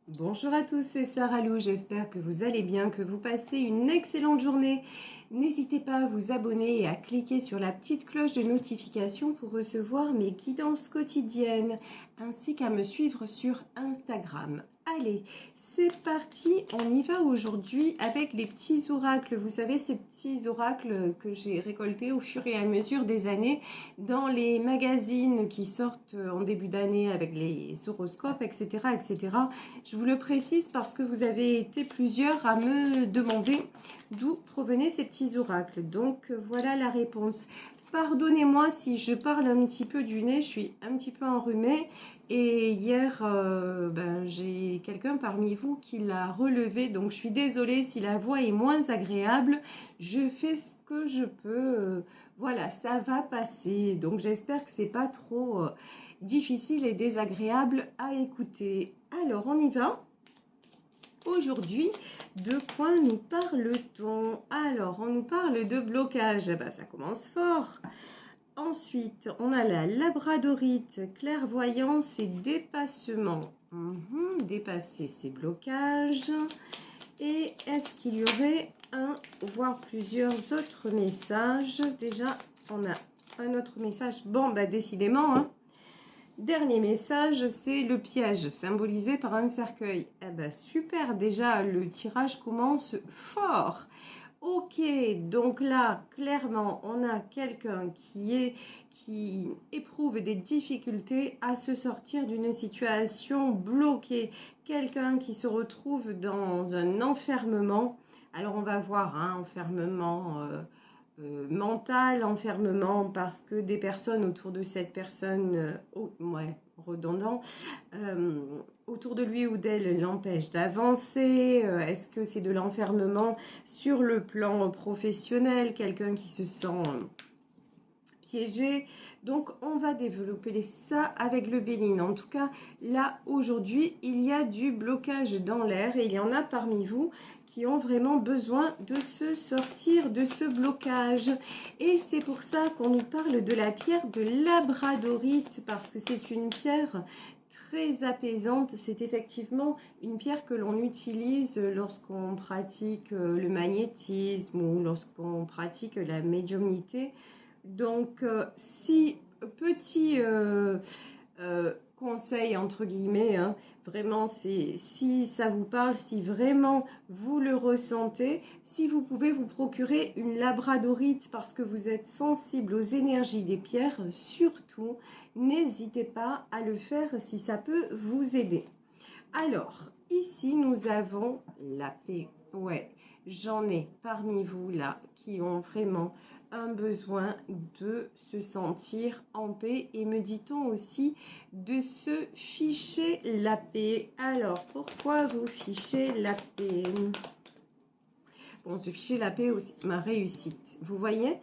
Bonjour à tous, c'est Sarah Lou, j'espère que vous allez bien, que vous passez une excellente journée. N'hésitez pas à vous abonner et à cliquer sur la petite cloche de notification pour recevoir mes guidances quotidiennes, ainsi qu'à me suivre sur Instagram. Allez, c'est parti, on y va aujourd'hui avec les petits oracles. Vous savez, ces petits oracles que j'ai récoltés au fur et à mesure des années dans les magazines qui sortent en début d'année avec les horoscopes, etc., etc. Je vous le précise parce que vous avez été plusieurs à me demander d'où provenaient ces petits oracles. Donc voilà la réponse. Pardonnez-moi si je parle un petit peu du nez, je suis un petit peu enrhumée et hier j'ai quelqu'un parmi vous qui l'a relevé, donc je suis désolée si la voix est moins agréable. Je fais ce que je peux, voilà, ça va passer, donc j'espère que c'est pas trop difficile et désagréable à écouter. Alors on y va. Aujourd'hui, de quoi nous parle-t-on? Alors, on nous parle de blocage. Eh ben, ça commence fort. Ensuite, on a la labradorite, clairvoyance et dépassement. Dépasser ses blocages. Et est-ce qu'il y aurait un, voire plusieurs autres messages? Déjà, on a un autre message. Bon, bah décidément, hein. Dernier message, c'est le piège, symbolisé par un cercueil. Eh ben super, déjà le tirage commence fort. Ok, donc là, clairement, on a quelqu'un qui éprouve des difficultés à se sortir d'une situation bloquée. Quelqu'un qui se retrouve dans un enfermement. Alors on va voir, hein, enfermement mental, enfermement parce que des personnes autour de cette personne, redondant, autour de lui ou d'elle l'empêche d'avancer. Est-ce que c'est de l'enfermement sur le plan professionnel, quelqu'un qui se sent piégé? Donc on va développer ça avec le Béline. En tout cas, là aujourd'hui, il y a du blocage dans l'air et il y en a parmi vous qui ont vraiment besoin de se sortir de ce blocage. Et c'est pour ça qu'on nous parle de la pierre de labradorite, parce que c'est une pierre très apaisante. C'est effectivement une pierre que l'on utilise lorsqu'on pratique le magnétisme ou lorsqu'on pratique la médiumnité. Donc, si petit conseil entre guillemets, hein, vraiment, c'est si ça vous parle, si vraiment vous le ressentez, si vous pouvez vous procurer une labradorite parce que vous êtes sensible aux énergies des pierres, surtout, n'hésitez pas à le faire si ça peut vous aider. Alors, ici, nous avons la paix. Ouais, j'en ai parmi vous là qui ont vraiment un besoin de se sentir en paix et me dit-on aussi de se ficher la paix. Alors, pourquoi vous fichez la paix? Bon, se ficher la paix aussi, ma réussite. Vous voyez,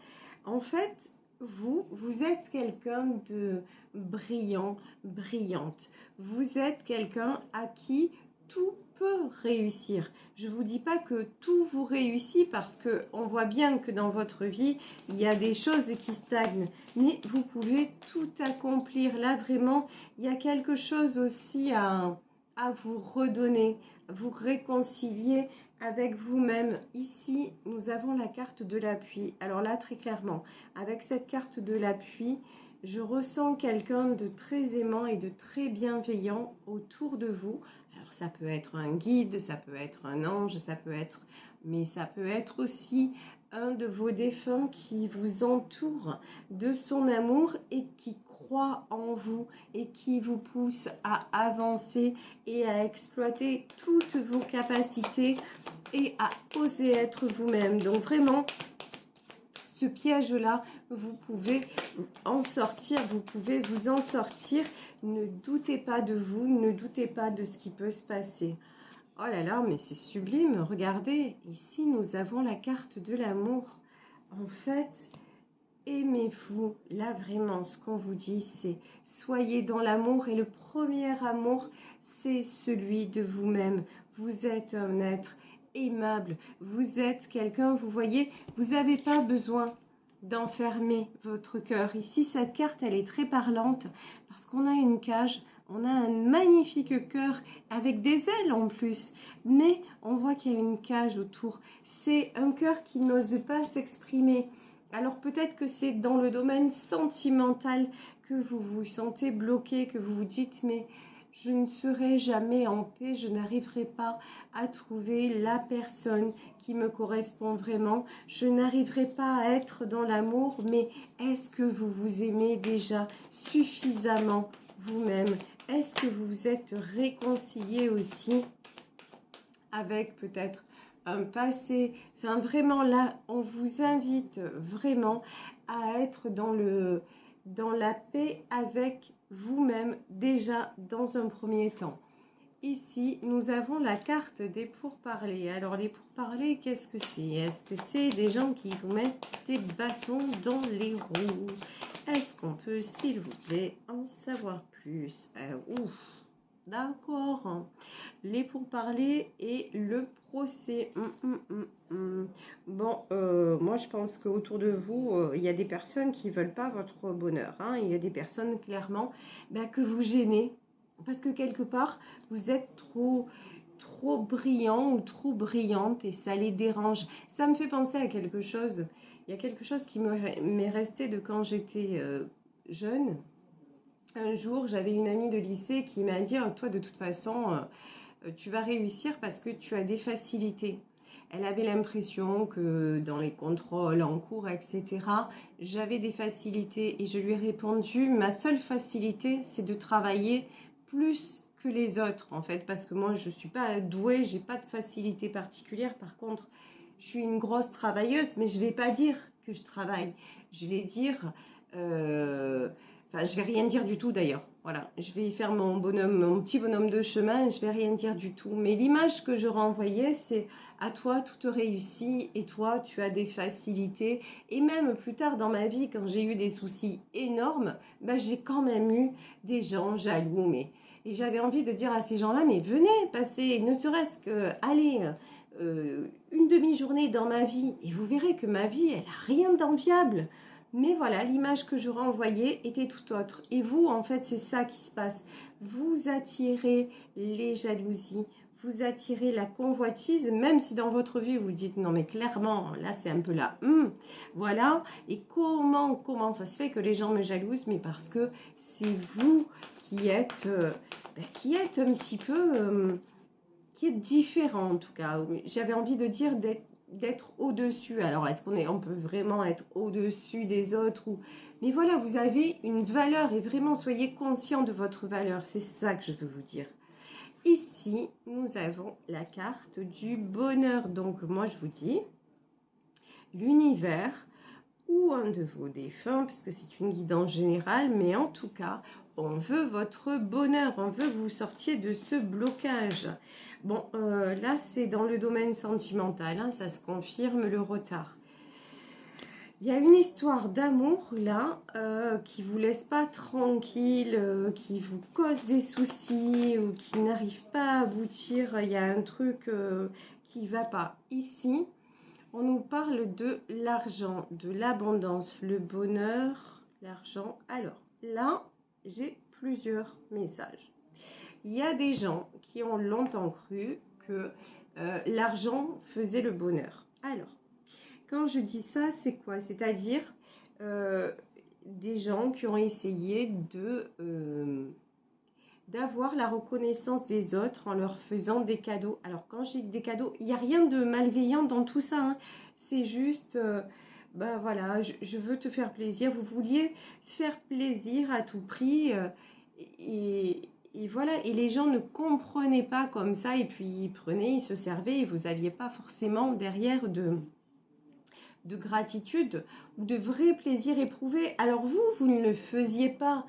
en fait, vous êtes quelqu'un de brillant, brillante. Vous êtes quelqu'un à qui tout peut réussir. Je ne vous dis pas que tout vous réussit parce qu'on voit bien que dans votre vie, il y a des choses qui stagnent. Mais vous pouvez tout accomplir. Là, vraiment, il y a quelque chose aussi à vous redonner, vous réconcilier avec vous-même. Ici, nous avons la carte de l'appui. Alors là, très clairement, avec cette carte de l'appui, je ressens quelqu'un de très aimant et de très bienveillant autour de vous. Alors ça peut être un guide, ça peut être un ange, ça peut être, mais ça peut être aussi un de vos défunts qui vous entoure de son amour et qui croit en vous et qui vous pousse à avancer et à exploiter toutes vos capacités et à oser être vous-même. Donc vraiment, ce piège-là, vous pouvez en sortir, vous pouvez vous en sortir. Ne doutez pas de vous, ne doutez pas de ce qui peut se passer. Oh là là, mais c'est sublime, regardez, ici nous avons la carte de l'amour. En fait, aimez-vous. Là vraiment, ce qu'on vous dit, c'est soyez dans l'amour et le premier amour, c'est celui de vous-même. Vous êtes un être aimable, vous êtes quelqu'un, vous voyez, vous n'avez pas besoin d'enfermer votre cœur. Ici, cette carte, elle est très parlante parce qu'on a une cage, On a un magnifique cœur avec des ailes en plus, mais on voit qu'il y a une cage autour. C'est un cœur qui n'ose pas s'exprimer. Alors peut-être que c'est dans le domaine sentimental que vous vous sentez bloqué, que vous vous dites mais je ne serai jamais en paix, je n'arriverai pas à trouver la personne qui me correspond vraiment, je n'arriverai pas à être dans l'amour, mais est-ce que vous vous aimez déjà suffisamment vous-même? Est-ce que vous vous êtes réconcilié aussi avec peut-être un passé? Enfin, vraiment là, on vous invite vraiment à être dans la paix avec vous-même déjà dans un premier temps. Ici, nous avons la carte des pourparlers. Alors, les pourparlers, qu'est-ce que c'est? Est-ce que c'est des gens qui vous mettent des bâtons dans les roues? Est-ce qu'on peut, s'il vous plaît, en savoir plus? Ouf, d'accord. Les pourparlers et le procès. Bon, moi, je pense qu'autour de vous, il y a des personnes qui ne veulent pas votre bonheur. Hein. Il y a des personnes, clairement, que vous gênez. Parce que quelque part, vous êtes trop brillant ou trop brillante et ça les dérange. Ça me fait penser à quelque chose. Il y a quelque chose qui m'est resté de quand j'étais jeune. Un jour, j'avais une amie de lycée qui m'a dit « Toi, de toute façon, tu vas réussir parce que tu as des facilités. » Elle avait l'impression que dans les contrôles en cours, etc., j'avais des facilités. Et je lui ai répondu « Ma seule facilité, c'est de travailler plus que les autres, en fait, parce que moi, je ne suis pas douée, j'ai pas de facilité particulière. Par contre, je suis une grosse travailleuse, mais je ne vais pas dire que je travaille. Je vais dire... Enfin, je vais rien dire du tout d'ailleurs. Voilà, je vais faire mon petit bonhomme de chemin et je vais rien dire du tout. Mais l'image que je renvoyais, c'est à toi, tout te réussit et toi, tu as des facilités. Et même plus tard dans ma vie, quand j'ai eu des soucis énormes, j'ai quand même eu des gens jaloux. Et j'avais envie de dire à ces gens-là, mais venez passer, ne serait-ce que, allez, une demi-journée dans ma vie. Et vous verrez que ma vie, elle n'a rien d'enviable. Mais voilà, l'image que je renvoyais était tout autre. Et vous, en fait, c'est ça qui se passe. Vous attirez les jalousies, vous attirez la convoitise, même si dans votre vie, vous dites, non mais clairement, là, c'est un peu là. Voilà. Et comment ça se fait que les gens me jalousent? Mais parce que c'est vous qui êtes un petit peu... qui est différent en tout cas. J'avais envie de dire d'être au-dessus. Alors, est-ce on peut vraiment être au-dessus des autres Mais voilà, vous avez une valeur et vraiment, soyez conscient de votre valeur. C'est ça que je veux vous dire. Ici, nous avons la carte du bonheur. Donc, moi, je vous dis, l'univers ou un de vos défunts, puisque c'est une guidance générale, mais en tout cas, on veut votre bonheur, on veut que vous sortiez de ce blocage. Bon, là, c'est dans le domaine sentimental, hein, ça se confirme, le retard. Il y a une histoire d'amour, là, qui ne vous laisse pas tranquille, qui vous cause des soucis ou qui n'arrive pas à aboutir. Il y a un truc qui ne va pas. Ici, on nous parle de l'argent, de l'abondance, le bonheur, l'argent. Alors, là, j'ai plusieurs messages. Il y a des gens qui ont longtemps cru que l'argent faisait le bonheur. Alors, quand je dis ça, c'est quoi? C'est-à-dire des gens qui ont essayé d'avoir la reconnaissance des autres en leur faisant des cadeaux. Alors, quand j'ai des cadeaux, il n'y a rien de malveillant dans tout ça. Hein. C'est juste, voilà, je veux te faire plaisir. Vous vouliez faire plaisir à tout prix. Et voilà, et les gens ne comprenaient pas comme ça. Et puis, ils prenaient, ils se servaient. Et vous n'aviez pas forcément derrière de gratitude ou de vrai plaisir éprouvé. Alors vous ne le faisiez pas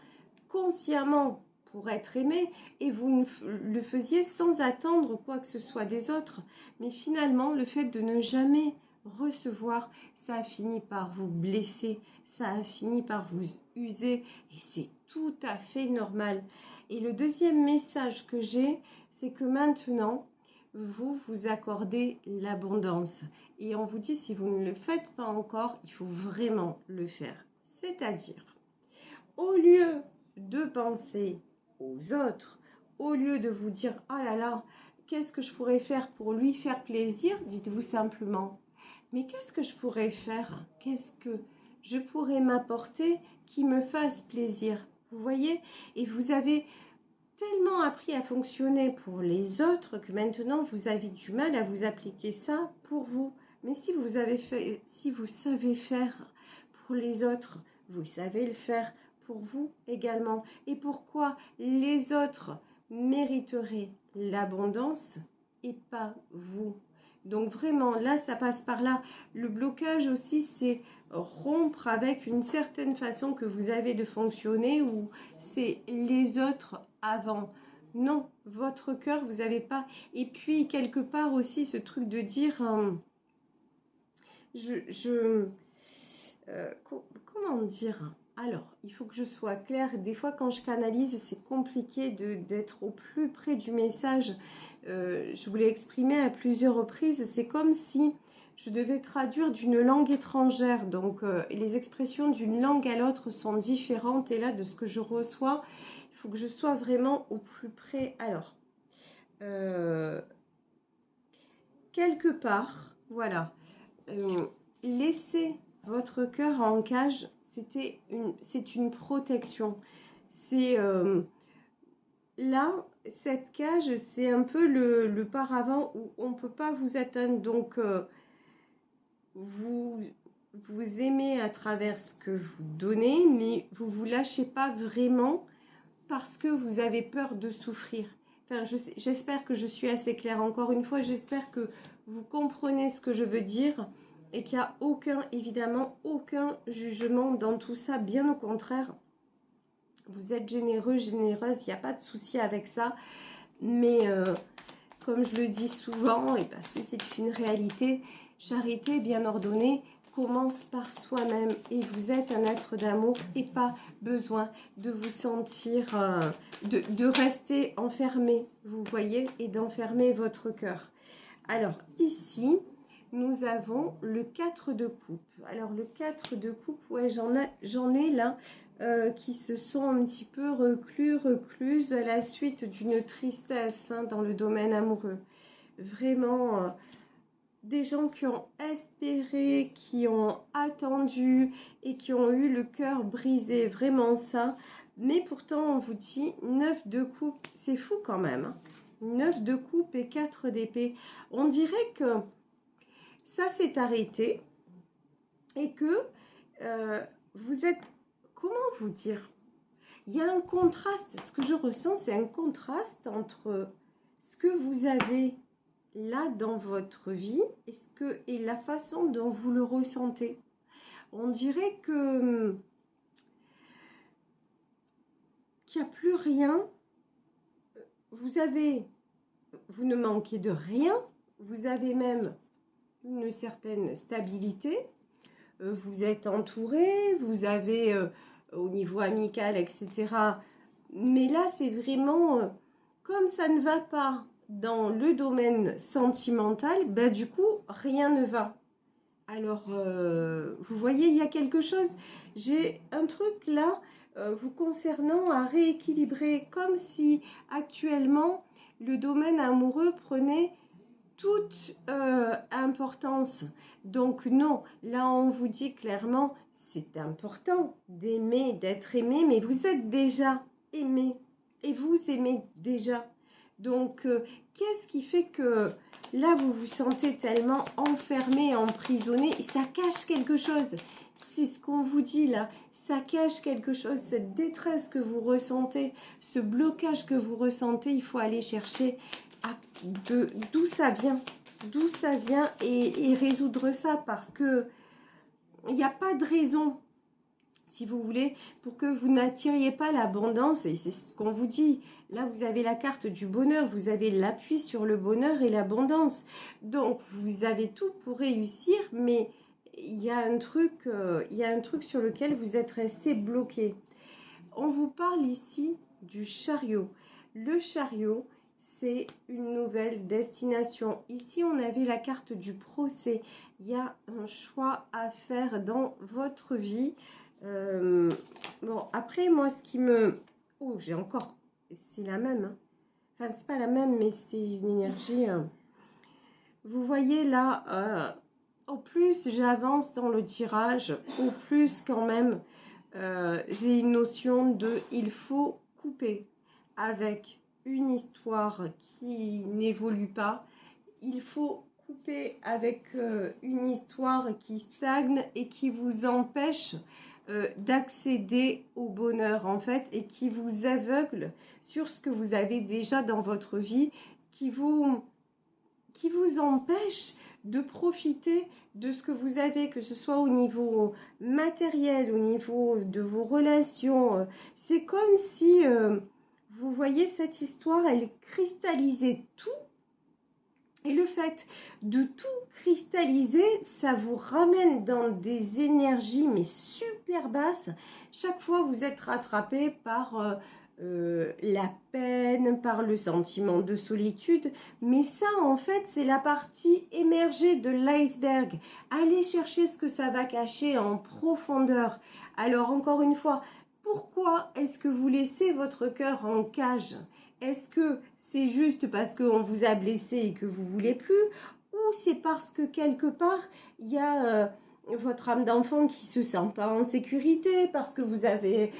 consciemment pour être aimé et vous le faisiez sans attendre quoi que ce soit des autres. Mais finalement, le fait de ne jamais recevoir, ça a fini par vous blesser, ça a fini par vous user et c'est tout à fait normal. Et le deuxième message que j'ai, c'est que maintenant, vous accordez l'abondance. Et on vous dit, si vous ne le faites pas encore, il faut vraiment le faire. C'est-à-dire, au lieu de penser aux autres. Au lieu de vous dire, ah là là, qu'est-ce que je pourrais faire pour lui faire plaisir, dites-vous simplement, mais qu'est-ce que je pourrais faire? Qu'est-ce que je pourrais m'apporter qui me fasse plaisir? Vous voyez? Et vous avez tellement appris à fonctionner pour les autres que maintenant vous avez du mal à vous appliquer ça pour vous. Mais si vous savez faire pour les autres, vous savez le faire pour vous également. Et pourquoi les autres mériteraient l'abondance et pas vous? Donc vraiment, là, ça passe par là. Le blocage aussi, c'est rompre avec une certaine façon que vous avez de fonctionner où c'est les autres avant. Non, votre cœur, vous n'avez pas. Et puis, quelque part aussi, ce truc de dire, comment dire? Alors, il faut que je sois claire. Des fois, quand je canalise, c'est compliqué d'être au plus près du message. Je vous l'ai exprimé à plusieurs reprises. C'est comme si je devais traduire d'une langue étrangère. Donc, les expressions d'une langue à l'autre sont différentes. Et là, de ce que je reçois, il faut que je sois vraiment au plus près. Alors, quelque part, voilà. Laissez votre cœur en cage, c'est une protection. C'est là, cette cage, c'est un peu le paravent où on ne peut pas vous atteindre. Donc, vous aimez à travers ce que vous donnez, mais vous ne vous lâchez pas vraiment parce que vous avez peur de souffrir. Enfin, j'espère que je suis assez claire. Encore une fois, j'espère que vous comprenez ce que je veux dire et qu'il n'y a évidemment aucun jugement dans tout ça. Bien au contraire, vous êtes généreux, généreuse, il n'y a pas de souci avec ça. Mais comme je le dis souvent, et parce que c'est une réalité, charité bien ordonnée commence par soi-même. Et vous êtes un être d'amour et pas besoin de vous sentir, de rester enfermé, vous voyez, et d'enfermer votre cœur. Alors ici, nous avons le 4 de coupe. Alors le 4 de coupe, ouais, j'en ai là qui se sont un petit peu recluses à la suite d'une tristesse dans le domaine amoureux. Vraiment, des gens qui ont espéré, qui ont attendu et qui ont eu le cœur brisé, vraiment ça. Mais pourtant, on vous dit 9 de coupe, c'est fou quand même. 9 de coupe et 4 d'épée. On dirait que ça s'est arrêté et que vous êtes, comment vous dire, il y a un contraste, ce que je ressens c'est un contraste entre ce que vous avez là dans votre vie et la façon dont vous le ressentez. On dirait que qu'il n'y a plus rien, vous ne manquez de rien, vous avez même une certaine stabilité, vous êtes entouré, vous avez au niveau amical, etc. Mais là, c'est vraiment, comme ça ne va pas dans le domaine sentimental, bah, du coup, rien ne va. Alors, vous voyez, il y a quelque chose, j'ai un truc là, vous concernant à rééquilibrer, comme si actuellement, le domaine amoureux prenait toute importance. Donc non, là on vous dit clairement, c'est important d'aimer, d'être aimé, mais vous êtes déjà aimé et vous aimez déjà. Donc qu'est-ce qui fait que là vous vous sentez tellement enfermé, emprisonné et ça cache quelque chose? C'est ce qu'on vous dit là, ça cache quelque chose, cette détresse que vous ressentez, ce blocage que vous ressentez, il faut aller chercher d'où ça vient, et résoudre ça parce que il n'y a pas de raison, si vous voulez, pour que vous n'attiriez pas l'abondance. Et c'est ce qu'on vous dit. Là, vous avez la carte du bonheur, vous avez l'appui sur le bonheur et l'abondance. Donc, vous avez tout pour réussir, mais il y a un truc sur lequel vous êtes resté bloqué. On vous parle ici du chariot. Le chariot, c'est une nouvelle destination. Ici, on avait la carte du procès. Il y a un choix à faire dans votre vie. Bon, après, moi, ce qui me... Oh, j'ai encore c'est la même. Hein. Enfin, c'est pas la même, mais c'est une énergie. Vous voyez là, au plus j'avance dans le tirage, au plus quand même, j'ai une notion de il faut couper avec une histoire qui n'évolue pas. Il faut couper avec une histoire qui stagne et qui vous empêche d'accéder au bonheur en fait et qui vous aveugle sur ce que vous avez déjà dans votre vie, qui vous empêche de profiter de ce que vous avez, que ce soit au niveau matériel, au niveau de vos relations. C'est comme si, vous voyez, cette histoire, elle cristallisait tout. Et le fait de tout cristalliser, ça vous ramène dans des énergies, mais super basses. Chaque fois, vous êtes rattrapé par la peine, par le sentiment de solitude. Mais ça, en fait, c'est la partie émergée de l'iceberg. Allez chercher ce que ça va cacher en profondeur. Alors, encore une fois, pourquoi est-ce que vous laissez votre cœur en cage? Est-ce que c'est juste parce qu'on vous a blessé et que vous ne voulez plus? Ou c'est parce que quelque part, il y a votre âme d'enfant qui ne se sent pas en sécurité, parce que vous avez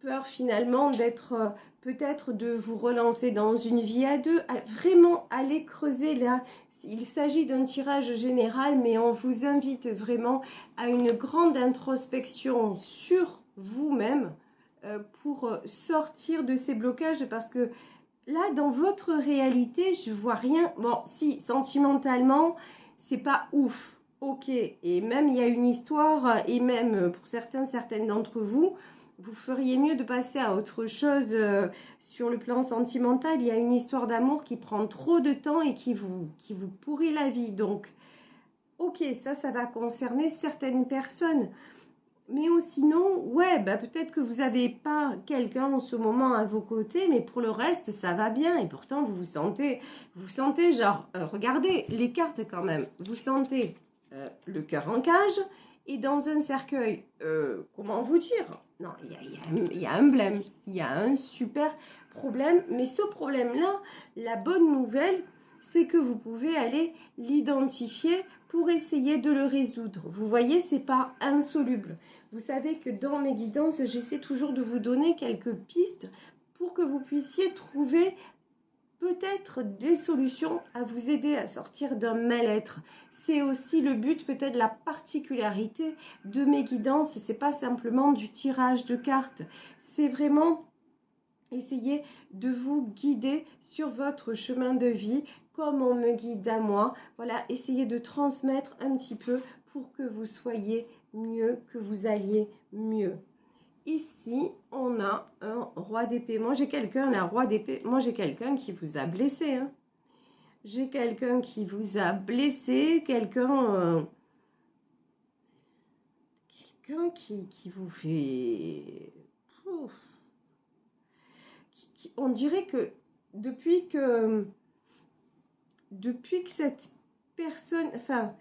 peur finalement d'être, peut-être de vous relancer dans une vie à deux? Vraiment, allez creuser là. Il s'agit d'un tirage général, mais on vous invite vraiment à une grande introspection sur vous-même pour sortir de ces blocages, parce que là, dans votre réalité, je vois rien. Bon, si, sentimentalement, c'est pas ouf. Ok, et même il y a une histoire, et même pour certaines d'entre vous, vous feriez mieux de passer à autre chose sur le plan sentimental. Il y a une histoire d'amour qui prend trop de temps et qui vous pourrit la vie. Donc, ok, ça va concerner certaines personnes. Mais sinon, ouais, bah peut-être que vous n'avez pas quelqu'un en ce moment à vos côtés, mais pour le reste, ça va bien. Et pourtant, vous sentez genre, regardez les cartes quand même. Vous sentez le cœur en cage et dans un cercueil. Comment vous dire? Non, il y a un blême, il y a un super problème. Mais ce problème-là, la bonne nouvelle, c'est que vous pouvez aller l'identifier pour essayer de le résoudre. Vous voyez, c'est pas insoluble. Vous savez que dans mes guidances, j'essaie toujours de vous donner quelques pistes pour que vous puissiez trouver peut-être des solutions à vous aider à sortir d'un mal-être. C'est aussi le but, peut-être la particularité de mes guidances. C'est pas simplement du tirage de cartes, c'est vraiment essayer de vous guider sur votre chemin de vie comme on me guide à moi. Voilà, essayez de transmettre un petit peu pour que vous soyez mieux, que vous alliez mieux. Ici, on a un roi d'épée. Moi, j'ai quelqu'un, un roi d'épée. Moi, j'ai quelqu'un qui vous a blessé. Hein. J'ai quelqu'un qui vous a blessé, quelqu'un qui vous fait... Ouf. On dirait que depuis que cette personne... Enfin,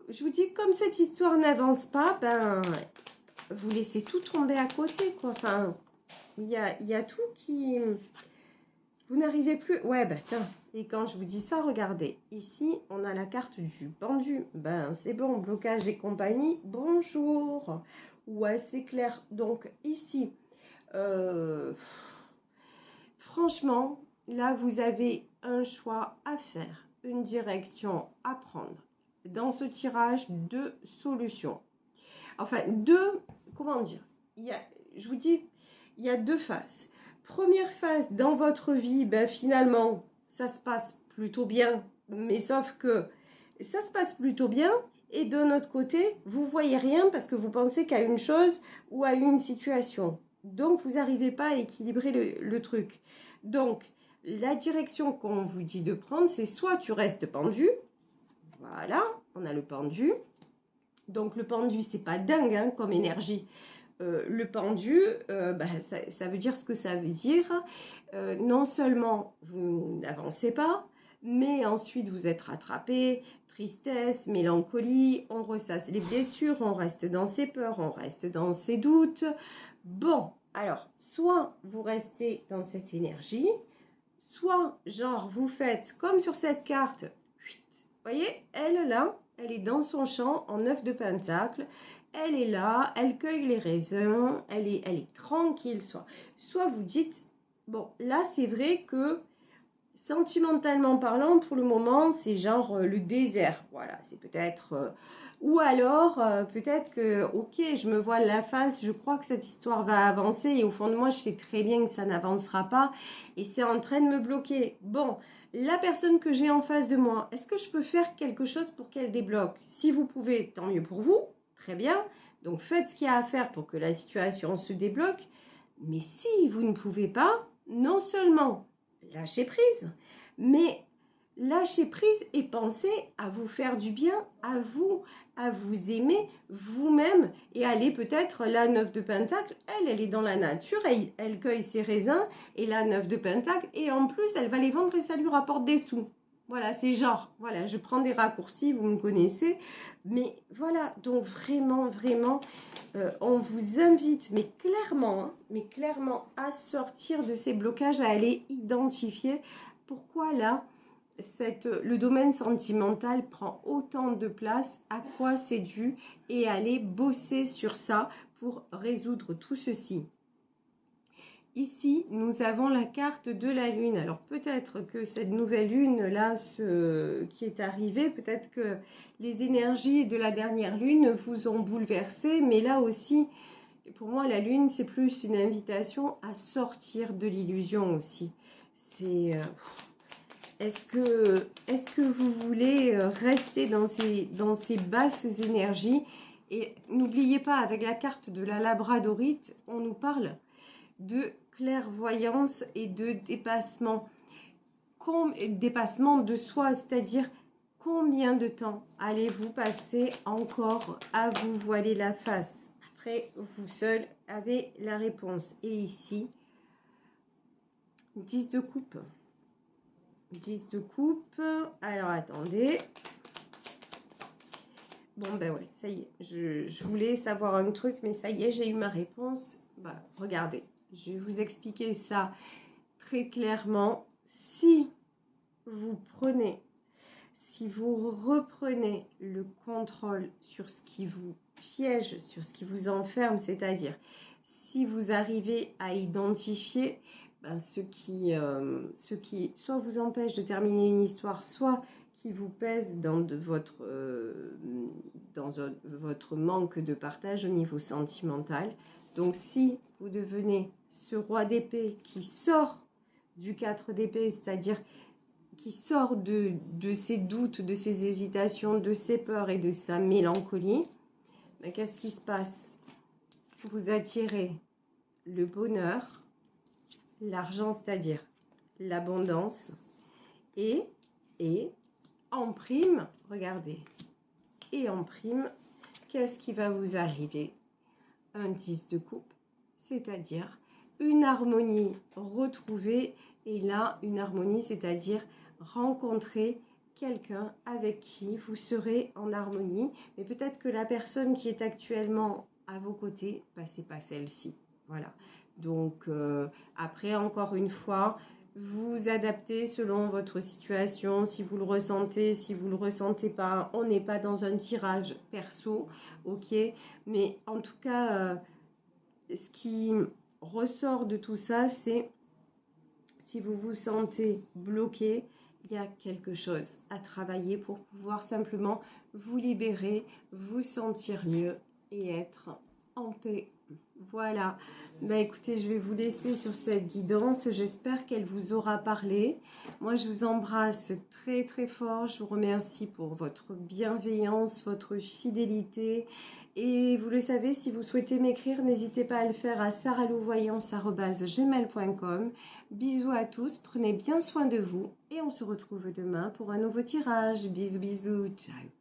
je vous dis, comme cette histoire n'avance pas, ben... vous laissez tout tomber à côté, quoi. Enfin, il y a tout qui... Vous n'arrivez plus... Ouais, ben, tiens. Et quand je vous dis ça, regardez. Ici, on a la carte du pendu. Ben, c'est bon, blocage et compagnie. Bonjour. Ouais, c'est clair. Donc, ici, franchement, là, vous avez un choix à faire. Une direction à prendre. Dans ce tirage, 2 solutions. Enfin, comment dire, je vous dis, il y a 2 phases. Première phase, dans votre vie, ben finalement, ça se passe plutôt bien, mais sauf que ça se passe plutôt bien, et de notre côté, vous voyez rien parce que vous pensez qu'à une chose ou à une situation. Donc, vous n'arrivez pas à équilibrer le truc. Donc, la direction qu'on vous dit de prendre, c'est soit tu restes pendu, voilà, on a le pendu. Donc, le pendu, c'est pas dingue hein, comme énergie. Le pendu, ça veut dire ce que ça veut dire. Non seulement vous n'avancez pas, mais ensuite vous êtes rattrapé, tristesse, mélancolie, on ressasse les blessures, on reste dans ses peurs, on reste dans ses doutes. Bon, Alors, soit vous restez dans cette énergie, soit genre vous faites comme sur cette carte. Vous voyez, elle là, elle est dans son champ en 9 de pentacle. Elle est là, elle cueille les raisins, elle est tranquille. Soit vous dites, bon, là c'est vrai que sentimentalement parlant, pour le moment, c'est genre le désert. Voilà, c'est peut-être... ou alors, peut-être que, ok, je me voile la face, je crois que cette histoire va avancer et au fond de moi, je sais très bien que ça n'avancera pas et c'est en train de me bloquer. Bon, la personne que j'ai en face de moi, est-ce que je peux faire quelque chose pour qu'elle débloque? Si vous pouvez, tant mieux pour vous, très bien. Donc, faites ce qu'il y a à faire pour que la situation se débloque. Mais si vous ne pouvez pas, non seulement lâchez prise, mais lâchez prise et pensez à vous faire du bien, à vous aimer vous-même et aller peut-être la 9 de pentacle, elle est dans la nature, elle cueille ses raisins et la 9 de pentacle et en plus elle va les vendre et ça lui rapporte des sous. Voilà, c'est genre, voilà, je prends des raccourcis, vous me connaissez, mais voilà, donc vraiment, vraiment, on vous invite, mais clairement, à sortir de ces blocages, à aller identifier pourquoi là, le domaine sentimental prend autant de place, à quoi c'est dû, et aller bosser sur ça pour résoudre tout ceci. Ici, nous avons la carte de la lune. Alors peut-être que cette nouvelle lune-là qui est arrivée, peut-être que les énergies de la dernière lune vous ont bouleversé, mais là aussi, pour moi, la lune, c'est plus une invitation à sortir de l'illusion aussi. C'est... est-ce que vous voulez rester dans ces basses énergies? Et n'oubliez pas, avec la carte de la labradorite, on nous parle de clairvoyance et de dépassement. Dépassement de soi, c'est-à-dire combien de temps allez-vous passer encore à vous voiler la face? Après, vous seul avez la réponse. Et ici, 10 de coupe. 10 de coupe. Alors, attendez. Bon, ben ouais, ça y est. Je voulais savoir un truc, mais ça y est, j'ai eu ma réponse. Bah, regardez. Je vais vous expliquer ça très clairement. Si vous reprenez le contrôle sur ce qui vous piège, sur ce qui vous enferme, c'est-à-dire si vous arrivez à identifier ce qui soit vous empêche de terminer une histoire, soit qui vous pèse dans votre manque de partage au niveau sentimental. Donc si vous devenez ce roi d'épée qui sort du 4 d'épée, c'est-à-dire qui sort de ses doutes, de ses hésitations, de ses peurs et de sa mélancolie, mais qu'est-ce qui se passe? Vous attirez le bonheur, l'argent, c'est-à-dire l'abondance, et en prime, regardez, et en prime, qu'est-ce qui va vous arriver? Un 10 de coupe, c'est-à-dire une harmonie retrouvée, et là, une harmonie, c'est-à-dire rencontrer quelqu'un avec qui vous serez en harmonie, mais peut-être que la personne qui est actuellement à vos côtés, c'est pas celle-ci. Voilà. Donc, après, encore une fois, vous adaptez selon votre situation, si vous le ressentez, si vous le ressentez pas, on n'est pas dans un tirage perso, ok, mais en tout cas, ce qui ressort de tout ça, c'est si vous vous sentez bloqué, il y a quelque chose à travailler pour pouvoir simplement vous libérer, vous sentir mieux et être en paix. Voilà. Écoutez, je vais vous laisser sur cette guidance. J'espère qu'elle vous aura parlé. Moi, je vous embrasse très très fort. Je vous remercie pour votre bienveillance, votre fidélité. Et vous le savez, si vous souhaitez m'écrire, n'hésitez pas à le faire à sarahlouvoyance@gmail.com. Bisous à tous, prenez bien soin de vous et on se retrouve demain pour un nouveau tirage. Bisous, bisous, ciao.